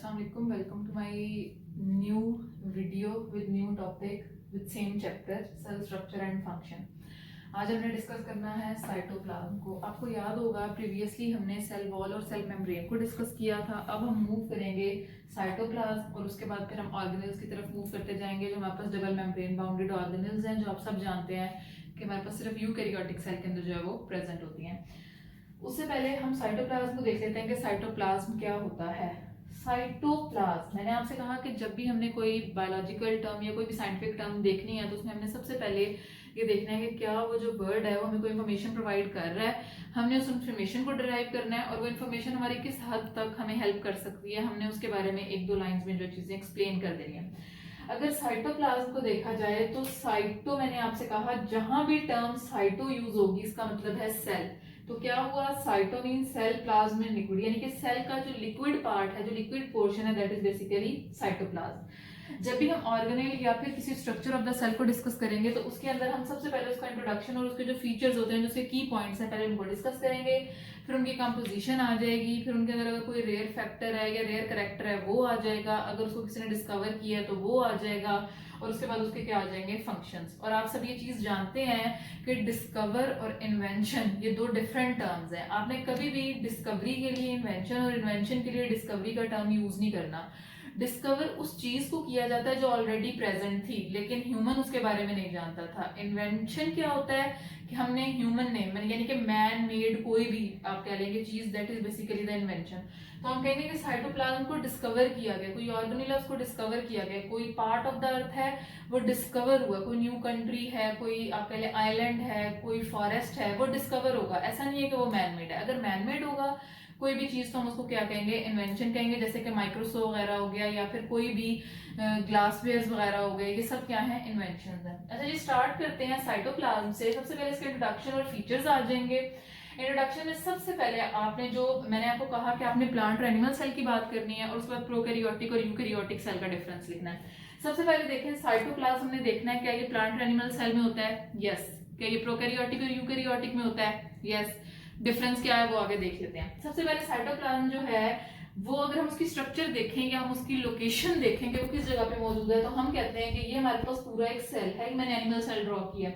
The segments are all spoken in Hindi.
अस्सलाम वालेकुम, welcome to my new video with new topic with same chapter cell structure and function. आज हमने डिस्कस करना है साइटोप्लाज्म को। आपको याद होगा प्रीवियसली हमने सेल वॉल और सेल मेम्ब्रेन को डिस्कस किया था। अब हम मूव करेंगे साइटोप्लाज्म और उसके बाद फिर हम ऑर्गेनेल्स की तरफ मूव करते जाएंगे जो हमारे पास डबल मेम्ब्रेन बाउंडेड ऑर्गेनेल्स हैं, जो आप सब जानते हैं कि हमारे पास सिर्फ यूकैरियोटिक सेल के अंदर जो है वो प्रेजेंट होती हैं। उससे पहले हम साइटोप्लाज्म को देख लेते हैं कि साइटोप्लाज्म क्या होता है। साइटोप्लाज्म, मैंने आपसे कहा कि जब भी हमने कोई बायोलॉजिकल टर्म या कोई भी साइंटिफिक टर्म देखनी है तो उसमें हमने सबसे पहले ये देखना है कि क्या वो जो वर्ड है वो हमें कोई इन्फॉर्मेशन प्रोवाइड कर रहा है, हमने उस इन्फॉर्मेशन को डिराइव करना है और वो इन्फॉर्मेशन हमारी किस हद तक हमें हेल्प कर सकती है, हमने उसके बारे में एक दो लाइंस में जो चीजें एक्सप्लेन कर देनी है। अगर साइटोप्लाज्म को देखा जाए तो साइटो, मैंने आपसे कहा जहां भी टर्म साइटो यूज होगी इसका मतलब है सेल। तो क्या हुआ, cyto mean cell, plasm mean liquid, यानी कि सेल का जो लिक्विड पार्ट है, जो लिक्विड पोर्शन है, दैट इज बेसिकली साइटोप्लाज्म। जब भी हम ऑर्गेनेल या फिर किसी स्ट्रक्चर ऑफ द सेल को डिस्कस करेंगे तो उसके अंदर हम सबसे पहले उसका इंट्रोडक्शन और उसके जो फीचर्स होते हैं, जो उसके की पॉइंट्स हैं, पहले उनको डिस्कस करेंगे। फिर उनकी कंपोजिशन आ जाएगी, फिर उनके अंदर अगर कोई रेयर फैक्टर है या रेयर कैरेक्टर है वो आ जाएगा, अगर उसको किसी ने डिस्कवर किया है तो वो आ जाएगा, और उसके बाद उसके क्या आ जाएंगे, फंक्शंस। और आप सब ये चीज जानते हैं कि डिस्कवर और इन्वेंशन ये दो डिफरेंट टर्म्स हैं। आपने कभी भी डिस्कवरी के लिए इन्वेंशन और इन्वेंशन के लिए डिस्कवरी का टर्म यूज नहीं करना। डिस्कवर उस चीज को किया जाता है जो ऑलरेडी प्रेजेंट थी लेकिन ह्यूमन उसके बारे में नहीं जानता था। इन्वेंशन क्या होता है कि हमने ह्यूमन ने, यानी कि मैन मेड कोई भी आप कह लेंगे चीज, that is basically the invention. तो हम कहेंगे कि साइटोप्लाज्म को डिस्कवर किया गया, कोई ऑर्गेनेल है उसको डिस्कवर किया गया, कोई पार्ट ऑफ द अर्थ है वो डिस्कवर हुआ, कोई न्यू कंट्री है, कोई आप कह ले आइलैंड है, कोई फॉरेस्ट है, वो डिस्कवर होगा। ऐसा नहीं है कि वो मैन मेड है। अगर मैन मेड होगा कोई भी चीज तो हम उसको क्या कहेंगे, इन्वेंशन कहेंगे। जैसे कि माइक्रोस्कोप वगैरह हो गया या फिर कोई भी ग्लासवेयर वगैरह हो गए, ये सब क्या है, इन्वेंशन है। अच्छा जी, स्टार्ट करते हैं साइटोप्लाज्म से। सबसे पहले इसके इंट्रोडक्शन और फीचर्स आ जाएंगे। इंट्रोडक्शन में सबसे पहले आपने जो, मैंने आपको कहा कि आपने प्लांट और एनिमल सेल की बात करनी है और उसके बाद प्रोकैरियोटिक और यूकैरियोटिक सेल का डिफरेंस लिखना है। सबसे पहले देखें साइटोप्लाज्म, हमने देखना है क्या ये प्लांट और एनिमल सेल में होता है, यस। क्या ये प्रोकैरियोटिक और यूकैरियोटिक में होता है, यस। डिफरेंस क्या है वो आगे देख लेते हैं। सबसे पहले साइटोप्लाज्म जो है वो, अगर हम उसकी स्ट्रक्चर देखें या हम उसकी लोकेशन देखेंगे वो किस जगह पे मौजूद है, तो हम कहते हैं कि ये हमारे पास पूरा एक सेल है। मैंने एनिमल सेल ड्रॉ किया,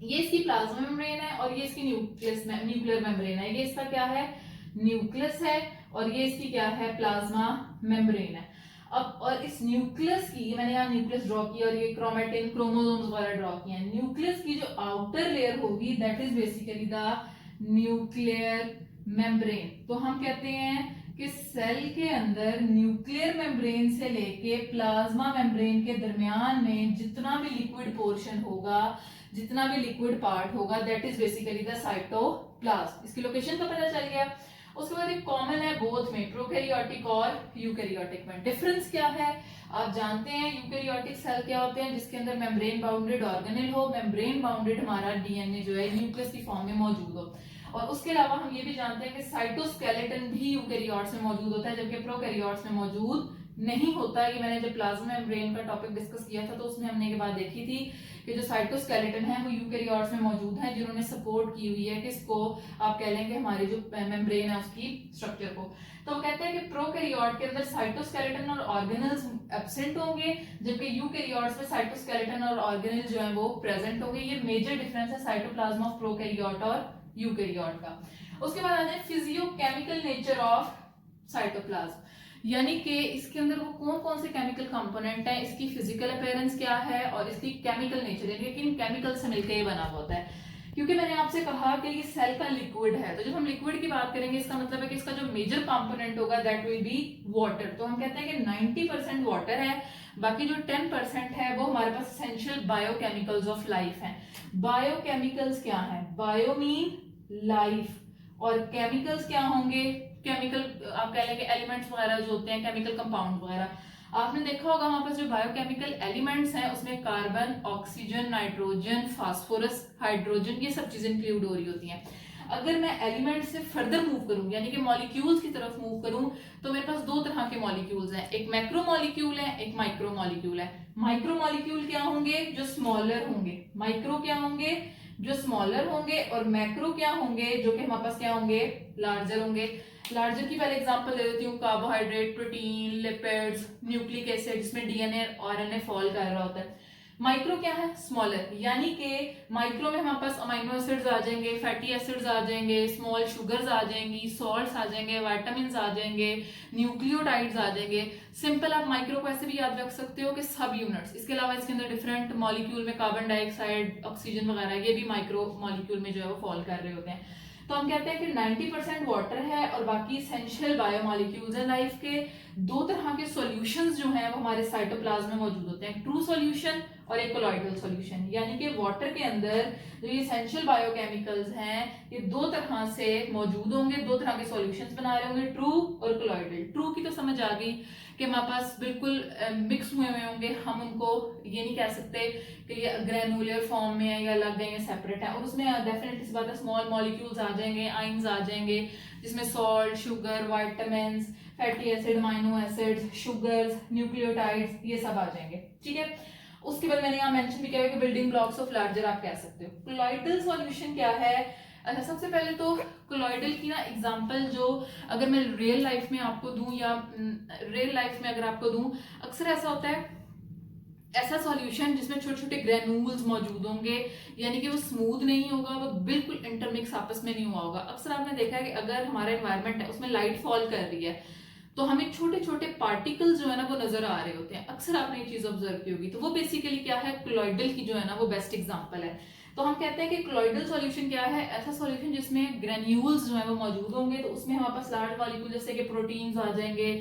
ये इसकी प्लाज्मा मेम्ब्रेन है और ये इसकी न्यूक्लियर मेम्ब्रेन है। ये इसका क्या है, न्यूक्लियस है, और ये इसकी क्या है, प्लाज्मा मेम्ब्रेन है। अब और इस न्यूक्लियस की, मैंने यहाँ न्यूक्लियस ड्रॉ किया और ये क्रोमेटिन क्रोमोसोम्स वगैरह ड्रॉ किए हैं। न्यूक्लियस की जो आउटर लेयर होगी that is basically the nuclear membrane. तो हम कहते हैं कि सेल के अंदर न्यूक्लियर मेम्ब्रेन से लेके प्लाज्मा मेम्ब्रेन के दरमियान में जितना भी लिक्विड पोर्शन होगा, जितना भी लिक्विड पार्ट होगा, that is basically the cytoplasm. इसकी लोकेशन का पता चल गया। उसके बाद एक कॉमन है बोथ में, प्रोकैरियोटिक और यूकैरियोटिक में। डिफरेंस क्या है आप जानते हैं, यूकैरियोटिक सेल क्या होते हैं, जिसके अंदर मेम्ब्रेन बाउंडेड ऑर्गेनेल हो, मेम्ब्रेन बाउंडेड हमारा डीएनए जो है न्यूक्लियस की फॉर्म में मौजूद हो। और उसके अलावा हम ये भी जानते हैं कि साइटोस्केलेटन भी यूकैरियोट्स में मौजूद होता है जबकि प्रोकैरियोट्स में मौजूद नहीं होता। ये मैंने जब प्लाज्मा मेम्ब्रेन का टॉपिक डिस्कस किया था तो उसमें हमने ये बात देखी थी कि जो साइटोस्केलेटन है वो यूकैरियोट्स में मौजूद है, जिन्होंने सपोर्ट की हुई है किसको, आप कह लेंगे हमारी जो मेम्ब्रेन है उसकी स्ट्रक्चर को। तो वो कहते हैं कि प्रोकैरियोट के अंदर साइटोस्केलेटन और ऑर्गेनेल्स एब्सेंट होंगे जबकि यूकैरियोट्स में साइटोस्केलेटन और ऑर्गेनेल जो है वो प्रेजेंट होंगे। ये मेजर डिफरेंस है साइटोप्लाज्म ऑफ प्रोकैरियोट और यूकैरियोट का। उसके बाद आ जाए फिजियोकेमिकल नेचर ऑफ साइटोप्लाज्म, यानी कि इसके अंदर वो कौन कौन से केमिकल कंपोनेंट है, इसकी फिजिकल अपीयरेंस क्या है और इसकी केमिकल नेचर, यानी कि किन केमिकल से मिलकर ये बना हुआ होता है। क्योंकि मैंने आपसे कहा कि ये सेल का लिक्विड है, तो जब हम लिक्विड की बात करेंगे इसका मतलब है कि इसका जो मेजर कंपोनेंट होगा दैट विल बी वाटर। तो हम कहते हैं कि 90% वाटर है, बाकी जो 10% है वो हमारे पास एसेंशियल बायोकेमिकल्स ऑफ लाइफ है। बायोकेमिकल्स क्या है, बायो मीन लाइफ, और केमिकल्स क्या होंगे, केमिकल आप कह लेंगे एलिमेंट्स वगैरह जो होते हैं, केमिकल कंपाउंड वगैरह। आपने देखा होगा हमारे पास जो बायोकेमिकल एलिमेंट्स हैं उसमें carbon, oxygen, nitrogen, phosphorus, hydrogen, ये सब चीजें इंक्लूड हो रही होती हैं। अगर मैं एलिमेंट से फर्दर मूव करूं यानी कि मॉलिक्यूल्स की तरफ मूव करूं तो मेरे पास दो तरह के मॉलिक्यूल्स हैं, एक मैक्रो मॉलिक्यूल है, एक माइक्रो मॉलिक्यूल है। माइक्रो मॉलिक्यूल क्या होंगे, जो स्मॉलर होंगे, माइक्रो क्या होंगे, जो स्मॉलर होंगे, और मैक्रो क्या होंगे, जो कि हमारे पास क्या होंगे, लार्जर होंगे। लार्जर की पहले एग्जांपल दे देती हूँ, carbohydrate, protein, lipids, nucleic acid, जिसमें डीएनए और आरएनए फॉल कर रहा होता है। माइक्रो क्या है, स्मॉलर, यानी कि माइक्रो में हमारे पास अमीनो एसिड्स आ जाएंगे, फैटी एसिड्स आ जाएंगे, स्मॉल शुगर्स आ जाएंगी, सॉल्ट्स आ जाएंगे, विटामिन्स आ जाएंगे, न्यूक्लियोटाइड्स आ जाएंगे। सिंपल आप माइक्रो को ऐसे भी याद रख सकते हो कि सब यूनिट्स। इसके अलावा इसके अंदर डिफरेंट मॉलिक्यूल में कार्बन डाइऑक्साइड, ऑक्सीजन वगैरह, ये भी माइक्रो मॉलिक्यूल में जो है वो फॉल कर रहे होते हैं। तो हम कहते हैं कि 90% वाटर है और बाकी इसेंशियल बायोमॉलिक्यूल्स हैं लाइफ के। दो तरह के सॉल्यूशंस जो हैं वो हमारे साइटोप्लाज्म में मौजूद होते हैं, ट्रू सॉल्यूशन और एक कोलॉइडल सॉल्यूशन। यानी कि वाटर के अंदर जो इसेंशियल बायोकेमिकल्स हैं ये दो तरह से मौजूद होंगे, दो तरह के सॉल्यूशंस बना रहे होंगे, ट्रू और कोलॉइडल। ट्रू की तो समझ आ गई कि हमारे पास बिल्कुल मिक्स हुए होंगे, हम उनको ये नहीं कह सकते कि ये ग्रेनुलर फॉर्म में है या अलग है या सेपरेट है। और उसमें डेफिनेटली सी बात है स्मॉल मॉलिक्यूल्स आ जाएंगे, आइंस आ जाएंगे, जिसमें salt, sugar, vitamins, fatty acid, amino acids, sugars, nucleotides, ये सब आ जाएंगे। ठीक है, उसके बाद मैंने यहाँ मेंशन भी किया है कि बिल्डिंग ब्लॉक्स ऑफ लार्जर आप कह सकते हो। कोलॉइडल सॉल्यूशन क्या है? अच्छा, सबसे पहले तो कोलॉइडल की ना एग्जांपल जो अगर मैं रियल लाइफ में आपको दूं या रियल लाइफ में अगर आपको दूं, अक्सर ऐसा होता है ऐसा सॉल्यूशन जिसमें छोटे छोटे ग्रेन्यूल्स मौजूद होंगे, यानी कि वो स्मूथ नहीं होगा, वो बिल्कुल इंटरमिक्स आपस में नहीं हुआ होगा। अक्सर आपने देखा है कि अगर हमारा एनवायरनमेंट है उसमें लाइट फॉल कर रही है तो हमें छोटे छोटे पार्टिकल्स जो है ना वो नजर आ रहे होते हैं। अक्सर आपने ये चीज ऑब्जर्व की होगी। तो वो बेसिकली क्या है, कोलॉइडल की जो है ना वो बेस्ट एग्जांपल है। तो हम कहते हैं कि कोलॉइडल सॉल्यूशन क्या है, ऐसा सॉल्यूशन जिसमें ग्रेन्यूल्स जो है वो मौजूद होंगे। तो उसमें हमारे पास लार्ज मॉलिक्यूल जैसे कि प्रोटीन्स आ जाएंगे,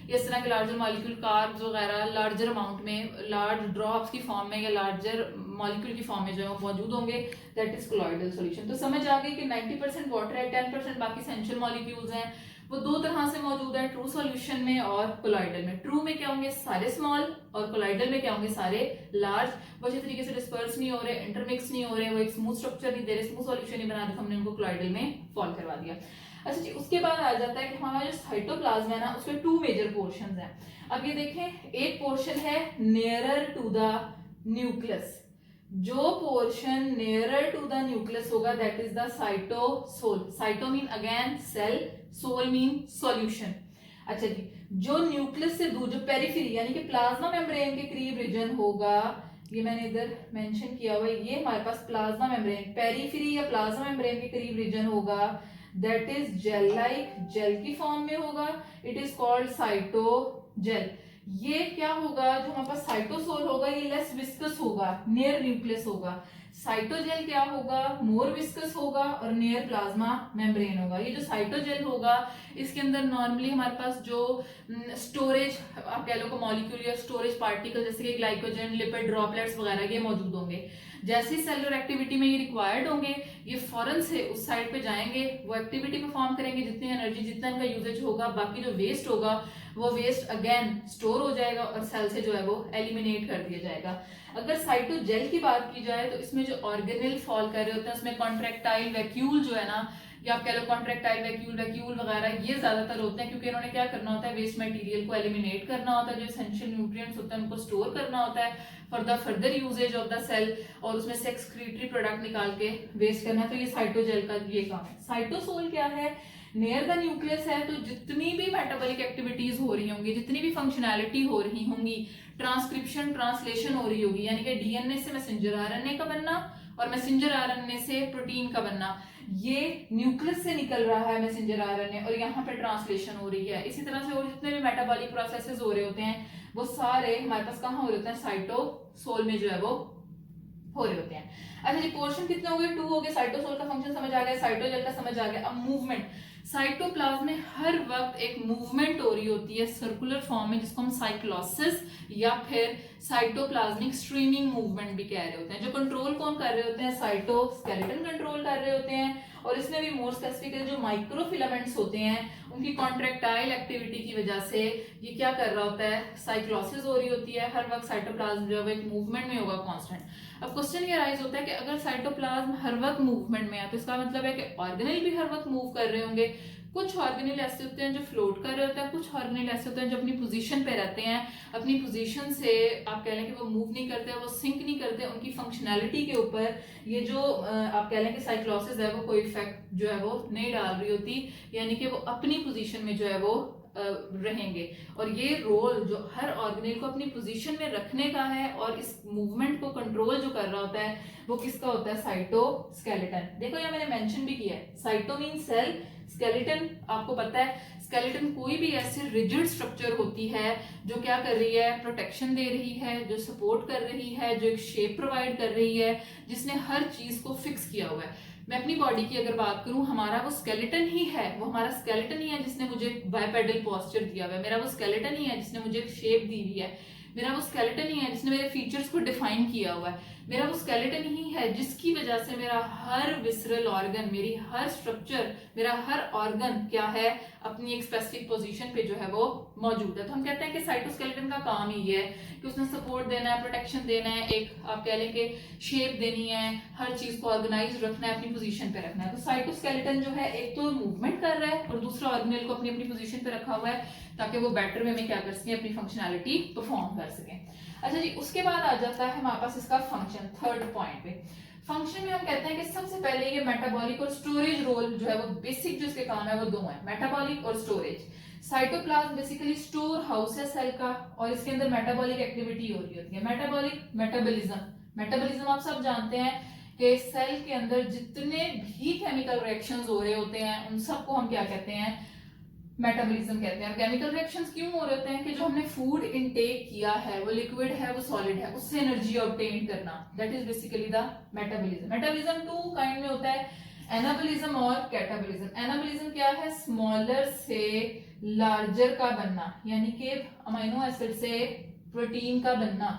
इस तरह के लार्जर मॉलिक्यूल, कार्ब्स वगैरह लार्जर अमाउंट में, लार्ज ड्रॉप्स की फॉर्म में या लार्जर मॉलिक्यूल की फॉर्म में जो है वो मौजूद होंगे। That is colloidal solution. तो समझ आ गई कि 90% वाटर है, 10% बाकी एसेंशियल मॉलिक्यूल्स हैं, वो दो तरह से मौजूद है, ट्रू सॉल्यूशन में और कोलॉइडल में। ट्रू में क्या होंगे, सारे स्मॉल, और कोलॉइडल में क्या होंगे, सारे लार्ज। वो अच्छे तरीके से डिस्पर्स नहीं हो रहे, इंटरमिक्स नहीं हो रहे, वो एक स्मूथ स्ट्रक्चर नहीं दे रहे, स्मूथ सॉल्यूशन नहीं बना रहे, तो हमने उनको कोलॉइडल में फॉल करवा दिया। अच्छा जी, उसके बाद आ जाता है कि हमारा जो साइटोप्लाज्म है ना उसके टू मेजर पोर्शंस हैं। अब ये देखें, एक पोर्शन है नियरर टू द न्यूक्लियस। जो portion nearer to the nucleus होगा that is the cytosol. Cyto mean again cell, sol mean solution. अच्छा जी, जो न्यूक्लियस से दूर, जो पेरिफेरी यानी कि प्लाज्मा मेम्ब्रेन के करीब रीजन होगा, ये मैंने इधर मेंशन किया हुआ है, ये हमारे पास प्लाज्मा मेम्ब्रेन, पेरिफेरी या प्लाज्मा मेम्ब्रेन के करीब रीजन होगा, that is gel like, gel की फॉर्म में होगा, इट इज कॉल्ड साइटोजेल। ये क्या होगा, जो हमारे पास साइटोसोल होगा ये लेस विस्कस होगा, नियर न्यूक्लियस होगा। साइटोजेल क्या होगा, मोर विस्कस होगा और नियर प्लाज्मा मेम्ब्रेन होगा। ये जो साइटोजेल होगा इसके अंदर नॉर्मली हमारे पास जो स्टोरेज आप कह लो को मॉलिक्यूल या स्टोरेज पार्टिकल जैसे कि ग्लाइकोजन, लिपिड ड्रॉपलेट्स वगैरह ये मौजूद होंगे। जैसे ही सेलुलर एक्टिविटी में ये रिक्वायर्ड होंगे ये फौरन से उस साइड पे जाएंगे, वो एक्टिविटी परफॉर्म करेंगे, जितनी एनर्जी, जितना इनका यूजेज होगा, बाकी जो वेस्ट होगा वो वेस्ट अगेन स्टोर हो जाएगा और सेल से जो है वो एलिमिनेट कर दिया जाएगा। अगर साइटोजेल की बात की जाए तो इसमें जो ऑर्गेनेल फॉल कर रहे होते हैं उसमें कॉन्ट्रैक्टाइल वैक्यूल जो है ना, या आप कह लो कॉन्ट्रैक्टाइल वैक्यूल वगैरह, ये ज्यादातर होते हैं क्योंकि इन्होंने क्या करना होता है, वेस्ट मटेरियल को एलिमिनेट करना होता है, जो एसेंशियल न्यूट्रिएंट्स होते हैं उनको स्टोर करना होता है for the further usages of the cell, और उसमें से एक्सक्रीटरी प्रोडक्ट निकाल के वेस्ट करना है। तो ये साइटोजेल का ये काम है। साइटोसोल क्या है, नियर द न्यूक्लियस है, तो जितनी भी मेटाबॉलिक एक्टिविटीज हो रही होंगी, जितनी भी फंक्शनैलिटी हो रही होंगी, ट्रांसक्रिप्शन, ट्रांसलेशन हो रही होगी, यानी कि डीएनए से मैसेंजर आरएनए का बनना और मैसेंजर आरएनए से प्रोटीन का बनना, ये न्यूक्लियस से निकल रहा है मैसेंजर आरएनए और यहाँ पे ट्रांसलेशन हो रही है। इसी तरह से और जितने भी मेटाबॉलिक प्रोसेसेस हो रहे होते हैं वो सारे हमारे पास कहाँ हो रहे होते हैं, साइटोसोल में जो है वो हो रहे होते हैं। अच्छा जी, पोर्शन कितने हो गए, 2 हो गए। साइटोसोल का फंक्शन समझ आ गया, साइटोजेल का समझ आ गया। अब मूवमेंट, साइटोप्लाज्म में हर वक्त एक मूवमेंट हो रही होती है सर्कुलर फॉर्म में, जिसको हम साइक्लोसिस या फिर साइटोप्लाज्मिक स्ट्रीमिंग मूवमेंट भी कह रहे होते हैं। जो कंट्रोल कौन कर रहे होते हैं, साइटोस्केलेटन कंट्रोल कर रहे होते हैं। और इसमें भी मोर स्पेसिफिकली जो माइक्रोफिलामेंट्स होते हैं उनकी कॉन्ट्रैक्टाइल एक्टिविटी की वजह से ये क्या कर रहा होता है, साइक्लोसिस हो रही होती है। हर वक्त साइटोप्लाज्म जो है एक मूवमेंट में होगा कांस्टेंट। अब क्वेश्चन ये राइज होता है कि अगर साइटोप्लाज्म हर वक्त मूवमेंट में है तो इसका मतलब है कि ऑर्गेनेल भी हर वक्त मूव कर रहे होंगे। कुछ ऑर्गेनेल ऐसे होते हैं जो फ्लोट कर रहे होते हैं, कुछ ऑर्गेनेल ऐसे होते हैं जो अपनी पोजीशन पे रहते हैं, अपनी पोजीशन से आप कह लें कि वो मूव नहीं करते, वो सिंक नहीं करते, उनकी फंक्शनैलिटी के ऊपर ये जो आप कह लें कि साइक्लोसिस है वो कोई इफेक्ट जो है वो नहीं डाल रही होती, यानी कि वो अपनी पोजीशन में जो है वो रहेंगे। और ये रोल जो हर ऑर्गेनेल को अपनी पोजीशन में रखने का है और इस मूवमेंट को कंट्रोल जो कर रहा होता है वो किसका होता है, साइटोस्केलेटन। देखो ये मैंने मेंशन भी किया है, साइटो मीन सेल, स्केलेटन आपको पता है स्केलेटन कोई भी ऐसी रिजिड स्ट्रक्चर होती है जो क्या कर रही है, प्रोटेक्शन दे रही है, जो सपोर्ट कर रही है, जो एक शेप प्रोवाइड कर रही है, जिसने हर चीज को फिक्स किया हुआ है। मैं अपनी बॉडी की अगर बात करूं, हमारा वो स्केलेटन ही है, वो हमारा स्केलेटन ही है जिसने मुझे बाइपेडल पोस्चर दिया हुआ है, मेरा वो स्केलेटन ही है जिसने मुझे एक शेप दी हुई है, मेरा वो स्केलेटन ही है जिसने मेरे फीचर्स को डिफाइन किया हुआ है, मेरा वो स्केलेटन ही है जिसकी वजह से मेरा हर विसरल ऑर्गन, मेरी हर स्ट्रक्चर, मेरा हर ऑर्गन क्या है, अपनी एक स्पेसिफिक पोजीशन पे जो है वो मौजूद है। तो हम कहते हैं कि साइटोस्केलेटन का काम ही है कि उसने सपोर्ट देना है, प्रोटेक्शन देना है, एक आप कह लें कि शेप देनी है, हर चीज को ऑर्गेनाइज रखना है, अपनी पोजीशन पे रखना है। तो साइटोस्केलेटन जो है एक तो मूवमेंट कर रहा है और दूसरा ऑर्गेनेल को अपनी अपनी पोजीशन पे रखा हुआ है ताकि वो बेटर वे में क्या कर सके, अपनी फंक्शनैलिटी परफॉर्म कर सके। अच्छा जी, उसके बाद आ जाता है हमारे पास इसका फंक्शन, थर्ड पॉइंट पे। फंक्शन में हम कहते हैं कि सबसे पहले ये मेटाबॉलिक और स्टोरेज रोल जो है वो बेसिक जो इसके काम है वो दो है, मेटाबॉलिक और storage. Cytoplasm basically store house है सेल का और इसके अंदर मेटाबॉलिक एक्टिविटी हो रही होती है। मेटाबॉलिक, मेटाबॉलिज्म, मेटाबॉलिज्म आप सब जानते हैं कि सेल के अंदर जितने भी केमिकल रिएक्शंस हो रहे होते हैं उन सबको हम क्या कहते हैं, मेटाबॉलिज्म कहते हैं। केमिकल रिएक्शंस क्यों हो रहे होते हैं कि जो हमने फूड इनटेक किया है, वो लिक्विड है, वो सॉलिड है, उससे एनर्जी ऑब्टेन करना, that is basically the metabolism. Metabolism two kind में होता है, एनाबॉलिज्म और कैटाबॉलिज्म। एनाबॉलिज्म क्या है, स्मॉलर से लार्जर का बनना, यानी कि अमीनो एसिड से प्रोटीन का बनना,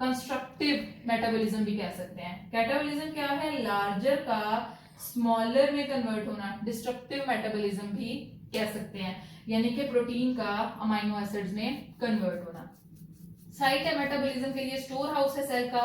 कंस्ट्रक्टिव मेटाबॉलिज्म भी कह सकते हैं। कैटाबॉलिज्म क्या है, लार्जर का स्मॉलर में कन्वर्ट होना, डिस्ट्रक्टिव मेटाबॉलिज्म भी कह सकते हैं, यानी कि प्रोटीन का अमीनो एसिड्स में कन्वर्ट होना। साइट है मेटाबॉलिज्म के लिए, स्टोर हाउस है सेल का।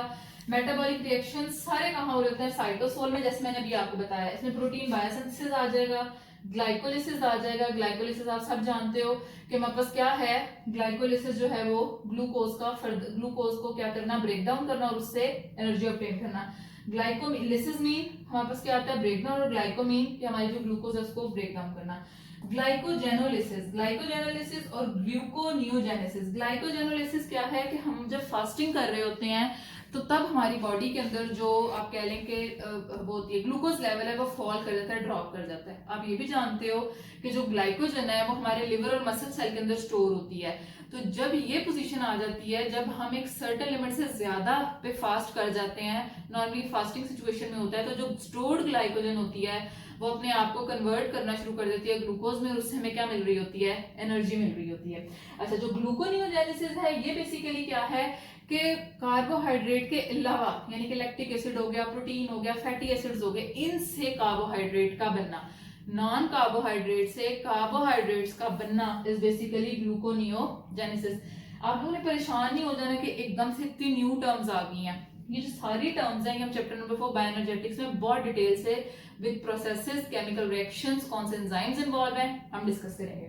मेटाबॉलिक रिएक्शन सारे कहाँ हो रहे होते हैं, साइटोसोल में, जैसे मैंने अभी आपको बताया। इसमें प्रोटीन बायोसिंथेसिस आ जाएगा, ग्लाइकोलिसिस आ जाएगा। ग्लाइकोलिसिस आप सब जानते हो कि हमारे पास क्या है, ग्लाइकोलिसिस जो है वो ग्लूकोज को क्या करना, ब्रेक डाउन करना और उससे एनर्जी ऑब्टेन करना। ग्लाइकोलिसिस मीन हमारे पास क्या आता है, ब्रेक डाउन, और ग्लाइकोमीन कि हमारी जो ग्लूकोज है उसको ब्रेक डाउन करना। ग्लाइकोजेनोलिसिस, ग्लाइकोजेनोलिसिस और ग्लूकोनियोजेनेसिस। ग्लाइकोजेनोलिसिस क्या है कि हम जब फास्टिंग कर रहे होते हैं तो तब हमारी बॉडी के अंदर जो आप कह लें कि वो होती है ग्लूकोज लेवल है वो फॉल कर जाता है, ड्रॉप कर जाता है। आप ये भी जानते हो कि जो ग्लाइकोजन है वो हमारे लिवर और मसल सेल के अंदर स्टोर होती है। तो जब ये पोजीशन आ जाती है, जब हम एक सर्टेन लिमिट से ज्यादा पे फास्ट कर जाते हैं, नॉर्मली फास्टिंग सिचुएशन में होता है, तो जो स्टोर्ड ग्लाइकोजन होती है वो अपने आप को कन्वर्ट करना शुरू कर देती है ग्लूकोज में और उससे हमें क्या मिल रही होती है, एनर्जी मिल रही होती है। अच्छा, जो ग्लूकोनियोजेनेसिस है ये बेसिकली क्या है कि कार्बोहाइड्रेट के अलावा, यानी कि लैक्टिक एसिड हो गया, प्रोटीन हो गया, फैटी एसिड्स हो गए, इनसे कार्बोहाइड्रेट का बनना, नॉन कार्बोहाइड्रेट से कार्बोहाइड्रेट्स का बनना इज बेसिकली ग्लूकोनियोजेनेसिस। आप लोगों ने परेशान नहीं हो जाना कि एकदम से इतनी न्यू टर्म्स आ गई हैं। ये जो सारी टर्म्स हैं हम चैप्टर नंबर 4 बायोएनर्जेटिक्स में बहुत डिटेल से विद प्रोसेसेस, केमिकल रिएक्शंस, कौन से एंजाइम्स इन्वॉल्व हैं, हम डिस्कस करेंगे।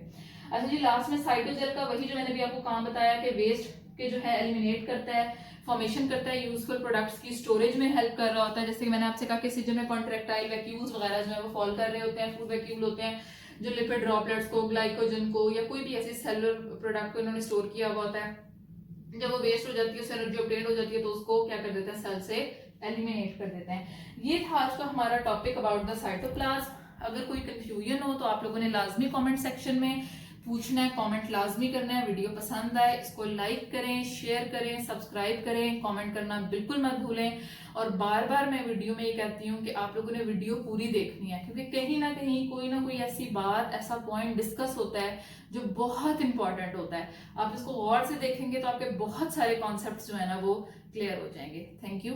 अच्छा जी, लास्ट में साइटोजेल का वही जो मैंने भी आपको काम बताया कि वेस्ट के जो है एलिमिनेट करता है, फॉर्मेशन करता है, यूजफुल प्रोडक्ट्स की स्टोरेज में हेल्प कर रहा होता है। जैसे कि मैंने आपसे कहा कि सीजन में कॉन्ट्रैक्टाइल वैक्यूल्स वगैरह जो है वो फॉल कर रहे होते हैं, फूड वैक्यूल होते हैं जो लिपिड ड्रॉपलेट्स को, ग्लाइकोजन को या कोई भी ऐसे सेलुलर प्रोडक्ट को इन्होंने स्टोर किया हुआ होता है। जब वो वेस्ट हो जाती है, उससे एनर्जी ऑब्टेन हो जाती है, तो उसको क्या कर देते हैं, सेल से एलिमिनेट कर देते हैं। ये था आज का हमारा टॉपिक अबाउट द साइटोप्लाज्म। अगर कोई कंफ्यूजन हो तो आप लोगों ने लाजमी कमेंट सेक्शन में पूछना है, कमेंट लाजमी करना है। वीडियो पसंद आए इसको लाइक करें, शेयर करें, सब्सक्राइब करें, कमेंट करना बिल्कुल मत भूलें। और बार बार मैं वीडियो में ये कहती हूँ कि आप लोगों ने वीडियो पूरी देखनी है, क्योंकि कहीं ना कहीं कोई ना कोई ऐसी बात, ऐसा पॉइंट डिस्कस होता है जो बहुत इंपॉर्टेंट होता है। आप इसको गौर से देखेंगे तो आपके बहुत सारे कॉन्सेप्ट्स जो है ना वो क्लियर हो जाएंगे। Thank you.